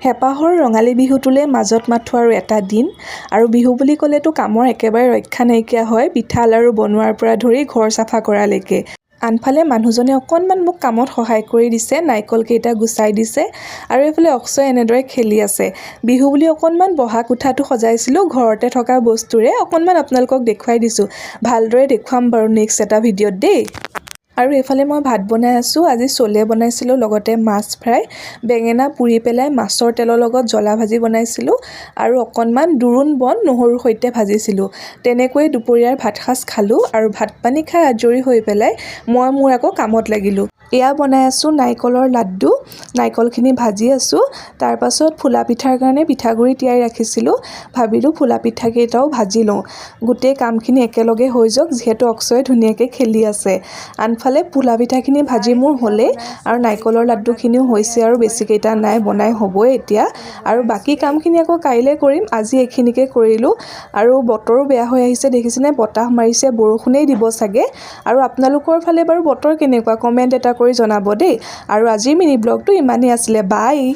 হেঁপাহৰ ৰঙালী বিহুটোলৈ মাজত মাথো আৰু এটা দিন। আৰু বিহু বুলি ক'লেতো কামৰ একেবাৰে ৰক্ষা নাইকিয়া হয়, পিঠা লাড়ু বনোৱাৰ পৰা ধৰি ঘৰ চাফা কৰালৈকে। আনফালে মানুহজনে অকণমান মোক কামত সহায় কৰি দিছে, নাৰিকলকেইটা গুচাই দিছে আৰু এইফালে অক্ষয় এনেদৰে খেলি আছে। বিহু বুলি অকণমান বহা কোঠাটো সজাইছিলোঁ ঘৰতে থকা বস্তুৰে, অকণমান আপোনালোকক দেখুৱাই দিছোঁ। ভালদৰে দেখুৱাম বাৰু নেক্সট এটা ভিডিঅ'ত দেই। আৰু এইফালে মই ভাত বনাই আছোঁ। আজি চলে বনাইছিলোঁ, লগতে মাছ ফ্ৰাই, বেঙেনা পুৰি পেলাই মাছৰ তেলৰ লগত জ্বলা ভাজি বনাইছিলোঁ আৰু অকণমান দোৰোণ বন নহৰুৰ সৈতে ভাজিছিলোঁ। তেনেকৈয়ে দুপৰীয়াৰ ভাতসাঁজ খালোঁ আৰু ভাত পানী খাই আজৰি হৈ পেলাই মই মোৰ আকৌ কামত লাগিলোঁ। এয়া বনাই আছোঁ নাৰিকলৰ লাড্ডু, নাৰিকলখিনি ভাজি আছোঁ। তাৰপাছত ফুলা পিঠাৰ কাৰণে পিঠাগুড়ি তিয়াই ৰাখিছিলোঁ, ভাবিলোঁ ফুলা পিঠাকেইটাও ভাজি লওঁ। গোটেই কামখিনি একেলগে হৈ যাওক, যিহেতু অক্ষয়ে ধুনীয়াকৈ খেলি আছে। আনফালে ফুলা পিঠাখিনি ভাজি মোৰ হ'লেই আৰু নাৰিকলৰ লাড্ডুখিনিও হৈছে আৰু বেছিকেইটা নাই, বনাই হ'বই এতিয়া। আৰু বাকী কামখিনি আকৌ কাইলৈ কৰিম, আজি এইখিনিকে কৰিলোঁ। আৰু বতৰো বেয়া হৈ আহিছে, দেখিছেনে বতাহ মাৰিছে, বৰষুণেই দিব চাগে। আৰু আপোনালোকৰ ফালে বাৰু বতৰ কেনেকুৱা কমেণ্ট এটা কৰি জনাব দেই। আৰু আজিৰ মিনি ব্লগটো ইমানেই আছিলে, বাই।